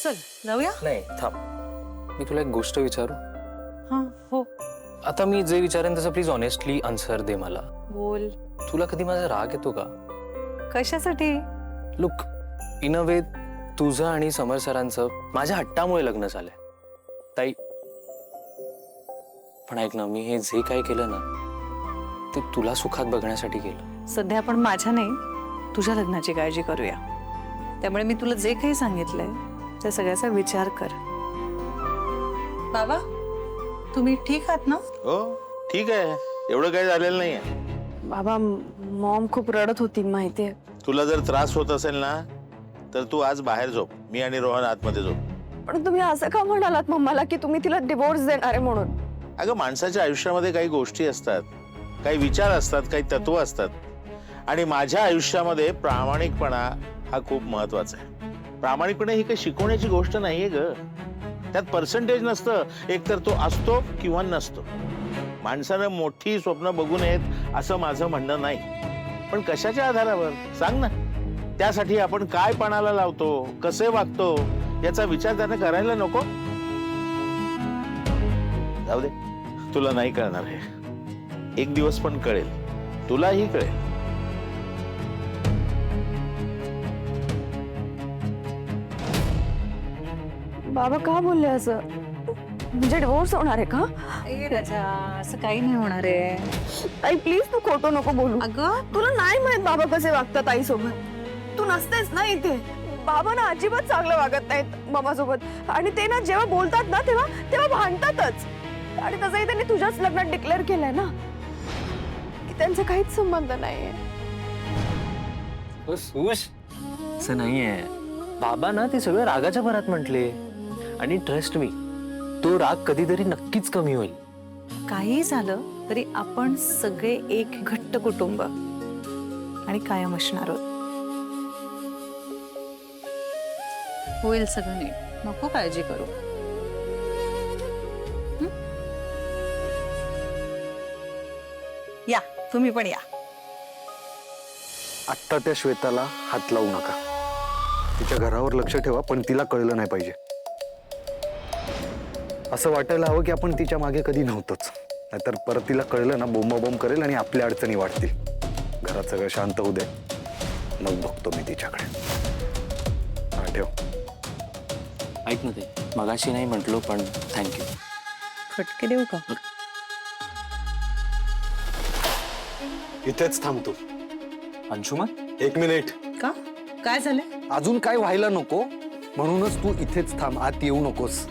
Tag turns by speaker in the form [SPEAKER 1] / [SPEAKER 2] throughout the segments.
[SPEAKER 1] चल जाऊया.
[SPEAKER 2] नाही थांब, मी तुला एक गोष्ट विचारू.
[SPEAKER 1] हां हो
[SPEAKER 2] आता मी जे विचारेन तसं प्लीज ऑनेस्टली आन्सर दे मला.
[SPEAKER 1] बोल.
[SPEAKER 2] तुला कधी माझा राग येतो का?
[SPEAKER 1] कशासाठी?
[SPEAKER 2] लुक, इन अ वे तुझं आणि समर सरांचं माझ्या हट्टामुळे लग्न झालंय ताई. पण ऐक ना, मी हे जे काय केलं ना ते तुला सुखात बघण्यासाठी केलं.
[SPEAKER 1] सध्या आपण माझ्या नाही तुझ्या लग्नाची काळजी करूया. त्यामुळे मी तुला जे काही सांगितलंय त्या सगळ्याचा विचार कर. बाबा तुम्ही ठीक आहात ना?
[SPEAKER 3] हो ठीक आहे, एवढं काही झालेलं नाहीये.
[SPEAKER 4] बाबा मॉम खूप रडत होती माहितीये.
[SPEAKER 3] तुला जर त्रास होत असेल ना तर तू आज बाहेर झोप, मी आणि रोहन आतमध्ये झोप.
[SPEAKER 4] पण तुम्ही असं का म्हणालात मम्माला की तुम्ही तिला डिवोर्स देणार आहे म्हणून?
[SPEAKER 3] अगं माणसाच्या आयुष्यामध्ये काही गोष्टी असतात, काही विचार असतात, काही तत्व असतात आणि माझ्या आयुष्यामध्ये प्रामाणिकपणा हा खूप महत्वाचा आहे. प्रामाणिकपणा ही काही शिकवण्याची गोष्ट नाहीये ग. त्यात पर्सेंटेज नसतं, एकतर तो असतो किंवा नसतो. माणसानं मोठी स्वप्न बघू नयेत असं माझं म्हणणं नाही, पण कशाच्या आधारावर सांग ना? त्यासाठी आपण काय पणाला लावतो, कसे वागतो याचा विचार त्यानं करायला नको? जाऊ दे, तुला नाही कळणार हे. एक दिवस पण कळेल, तुलाही कळेल.
[SPEAKER 4] बाबा का बोलले असं? म्हणजे डिवोर्स होणार आहे का?
[SPEAKER 1] ए राजा, असं काही नाही होणार आहे.
[SPEAKER 4] ताई प्लीज तू खोटं नको बोलू.
[SPEAKER 1] अगं
[SPEAKER 4] तुला नाही माहित बाबा कसे वागतात आई सोबत. तू नसतेस ना इथे. बाबा ना अजिबात चांगलं वागत नाहीत मम्मा सोबत. आणि ते ना जेव्हा बोलतात ना तेव्हा तेव्हा भांडतातच. आणि तसंही त्यांनी तुझ्याच लग्नात डिक्लेअर केलंय ना की त्यांचा काहीच संबंध नाहीये.
[SPEAKER 2] सुश, असं नाहीये बाबा ना, ते सगळं रागाच्या भरात म्हटले. आणि ट्रस्ट मी, तो राग कधीतरी नक्कीच कमी होईल.
[SPEAKER 1] काही झालं तरी आपण सगळे एक घट्ट कुटुंब आणि कायम असणार आहोत. होईल सगळं नीट, नको काळजी करू. हं? या तुम्ही पण या.
[SPEAKER 5] आत्ता त्या श्वेताला हात लावू नका. तिच्या घरावर लक्ष ठेवा, पण तिला कळलं नाही पाहिजे. असं वाटायला हवं की आपण तिच्या मागे कधी नव्हतोच. नाहीतर परत तिला कळलं ना, बोंबाबोंब करेल आणि आपल्या अडचणी वाढतील. घरात सगळं शांत होऊ दे, मग बघतो मी तिच्याकडे. हा ठेव.
[SPEAKER 2] ऐक ना ते, मगाशी नाही म्हटलो पण थँक्यू.
[SPEAKER 1] फटके देऊ का?
[SPEAKER 5] इथेच थांबतो.
[SPEAKER 2] अंशुमन,
[SPEAKER 5] 1 मिनिट.
[SPEAKER 1] का? काय झालंय?
[SPEAKER 5] अजून काय व्हायला नको म्हणूनच तू इथेच थांब, आत येऊ नकोस.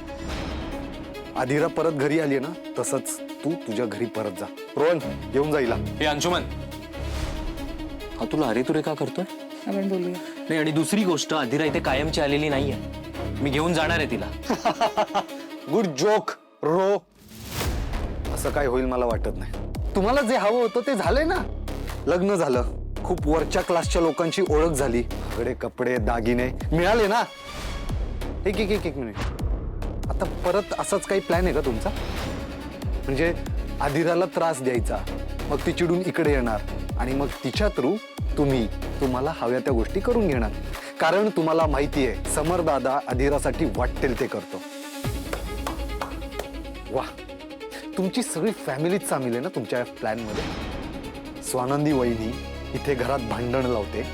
[SPEAKER 5] आधीरा परत घरी आली ना, तसंच तू तुझ्या घरी परत जा. रोहन घेऊन जाईला.
[SPEAKER 2] हे अंशुमन, हा तुला अरे तुरे का करतोय?
[SPEAKER 1] आपण बोलूया.
[SPEAKER 2] नाही, आणि दुसरी गोष्ट, आधीरा इथे कायमची आलेली नाहीये. मी घेऊन जाणार आहे तिला.
[SPEAKER 5] गुड जोक रो. असं काय होईल मला वाटत नाही. तुम्हाला जे हवं होतं ते झालंय ना. लग्न झालं, खूप वरच्या क्लासच्या लोकांची ओळख झाली, सगळे कपडे दागिने मिळाले ना. एक मिनिट. आता परत असाच काही प्लॅन आहे का तुमचा? म्हणजे आधीराला त्रास द्यायचा, मग ती चिडून इकडे येणार आणि मग तिच्या थ्रू तुम्हाला हव्या त्या गोष्टी करून घेणार. कारण तुम्हाला माहिती आहे समर दादा आधीरासाठी वाटेल ते करतो. वाह, तुमची सगळी फॅमिलीच सामील आहे ना तुमच्या प्लॅन मध्ये. स्वानंदी वहिनी इथे घरात भांडण लावते,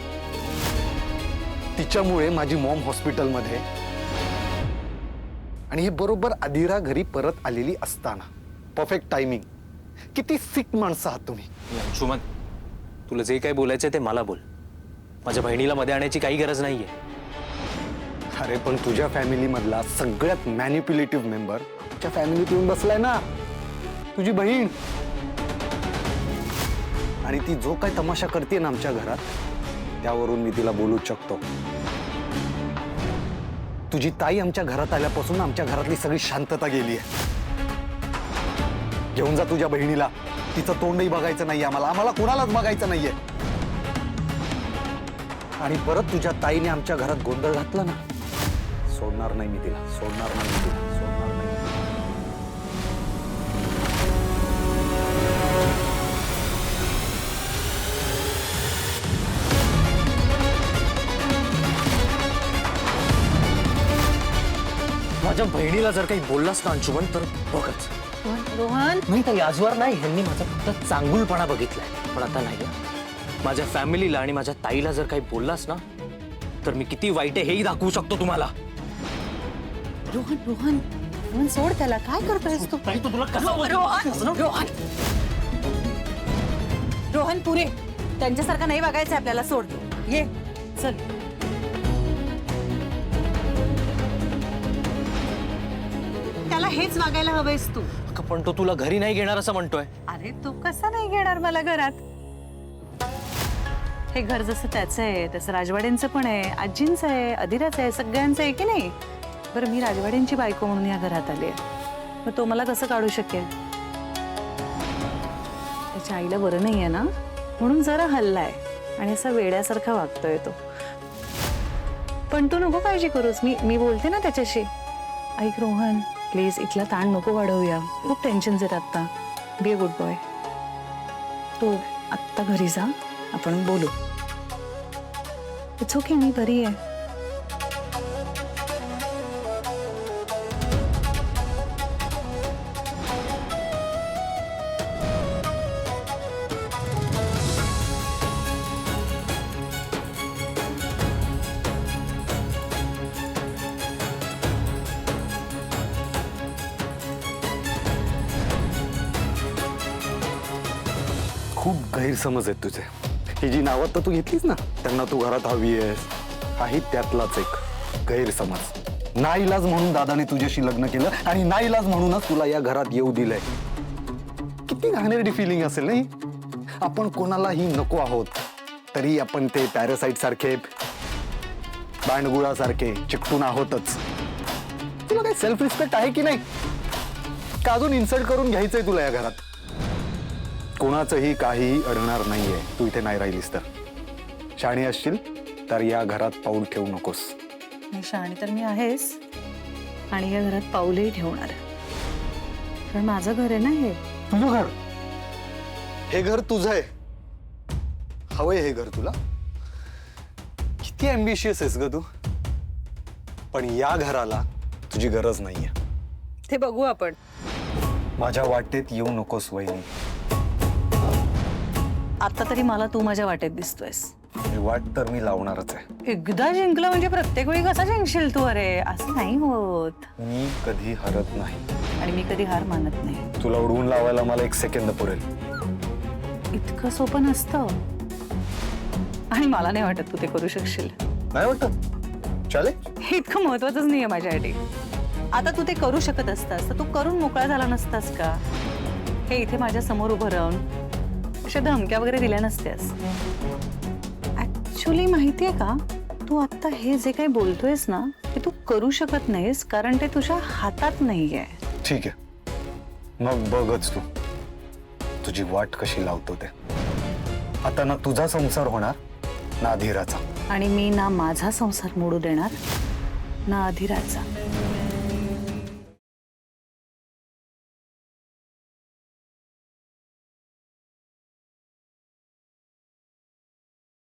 [SPEAKER 5] तिच्यामुळे माझी मॉम हॉस्पिटलमध्ये, आणि हे बरोबर आधीरा घरी परत आलेली असताना. Perfect timing. किती सिक माणसं आहात तुम्ही.
[SPEAKER 2] अंशुमन, तुला जे काही बोलायचंय ते मला बोल. माझ्या बहिणीला मध्ये आणायची काही गरज नाहीये.
[SPEAKER 5] अरे पण तुझ्या फॅमिली मधला सगळ्यात मॅनिप्युलेटिव्ह मेंबर तुझ्या फॅमिलीत येऊन बसलाय ना, तुझी बहीण. आणि ती जो काय तमाशा करते ना आमच्या घरात, त्यावरून मी तिला बोलूच शकतो. तुझी ताई आमच्या घरात आल्यापासून आमच्या घरातली सगळी शांतता गेली आहे. घेऊन जा तुझ्या बहिणीला. तिचं तोंडही बघायचं नाहीये आम्हाला कोणालाच बघायचं नाहीये. आणि परत तुझ्या ताईने आमच्या घरात गोंधळ घातला ना, सोडणार नाही मी तिला, सोडणार नाही.
[SPEAKER 2] माझ्या बहिणीला जर काही बोललास ना अंशुमन तर बघच.
[SPEAKER 1] रोहन
[SPEAKER 2] नाही ताई, आजवर नाही. ह्यांनी माझा फक्त चांगुलपणा बघितलाय, पण आता नाही. माझ्या फॅमिलीला आणि माझ्या ताईला जर काही बोललास ना तर मी किती वाईट आहे हेही दाखवू शकतो तुम्हाला.
[SPEAKER 1] रोहन रोहन रोहन सोड त्याला. काय करतोयस तू?
[SPEAKER 2] ताई, तू तुला कसं
[SPEAKER 1] रोहन रोहन रोहन पुरे त्यांच्यासारखं नाही वागायचं आपल्याला. सोड ये चल. त्याला हेच वागायला हवंयस तू.
[SPEAKER 2] पण तो तुला घरी नाही घेणार असं म्हणतोय.
[SPEAKER 1] अरे तू कसा नाही घेणार मला घरात? हे घर जसं त्याचं आहे तसं राजवाड्यांचं पण आहे, आजींचं आहे, अधिराचं आहे, सगळ्यांचं आहे की नाही? बरं मी राजवाड्यांची बायको म्हणून या घरात आले, मग तो मला कसं काढू शकेल? त्याच्या आईला बरं नाही आहे ना, म्हणून जरा हल्लाय आणि असा वेड्यासारखा वागतोय तो. पण तू नको काळजी करूस, मी बोलते ना त्याच्याशी. ऐक रोहन प्लीज, इथला ताण नको वाढवूया. खूप टेन्शन येत आत्ता. Be a good boy. तू आत्ता घरी जा, आपण बोलू. इट्स ओके, मी बरी आहे.
[SPEAKER 5] खूप गैरसमज आहेत तुझे. ही जी नावं तर तू घेतलीस ना, त्यांना तू घरात हवी आहेस, काही त्यातलाच एक गैरसमज. नाईलाज म्हणून दादाने तुझ्याशी लग्न केलं आणि नाईलाज म्हणूनच तुला या घरात येऊ दिलंय. किती घाणेरडी फिलिंग असेल नाही? आपण कोणालाही नको आहोत तरी आपण ते पॅरासाइट सारखे, बांडगुळासारखे चिकटून आहोतच. तुला काही सेल्फ रिस्पेक्ट आहे की नाही? का अजून इन्सल्ट करून घ्यायचंय तुला या घरात? कोणाचंही काही अडणार नाहीये तू इथे नाही राहिलीस तर. शाणी असशील तर या घरात पाऊल ठेवू नकोस.
[SPEAKER 1] शहाणी तर मी आहेच आणि या घरात पाऊलही ठेवणार, कारण माझं घर आहे ना हे.
[SPEAKER 5] तुझं घर? हे घर तुझं आहे, हवंय हे घर तुला? किती अँबिशियस आहेस ग तू. पण या घराला तुझी गरज नाहीये.
[SPEAKER 1] ते बघू आपण.
[SPEAKER 5] माझ्या वाटेत येऊ नकोस वहिनी.
[SPEAKER 1] आता तरी मला तू माझ्या वाटेत दिसतोयस.
[SPEAKER 5] ही वाट तर मी लावणारच आहे.
[SPEAKER 1] एकदा जिंकलं म्हणजे प्रत्येक वेळी कसा जिंकशील तू? अरे असं नाही होत.
[SPEAKER 5] मी कधी हरत नाही
[SPEAKER 1] आणि मी कधी हार मानत नाही.
[SPEAKER 5] तुला उडवून लावायला मला 1 सेकंद पुरेल.
[SPEAKER 1] इतकं सोपं नसतं आणि मला नाही वाटत तू ते करू शकशील.
[SPEAKER 5] नाही वाटत? चालेल.
[SPEAKER 1] हे इतकं महत्वाचंच नाहीये माझ्यासाठी. आता तू ते करू शकत असतास तर तू करून मोकळा झाला नसतास का? हे इथे माझ्या समोर उभं राहून अशा धमक्या वगैरे दिल्या नसत्यास. ऍक्च्युली माहितीये का, तू आता हे जे काही बोलतोयस ना ते तू करू शकत नाहीस, कारण ते तुझ्या हातात नाहीये.
[SPEAKER 5] ठीक आहे, मग बघच तू तुझी वाट कशी लावतो ते. आता ना तुझा संसार होणार ना अधीराचा.
[SPEAKER 1] आणि मी ना माझा संसार मोडू देणार ना अधीराचा.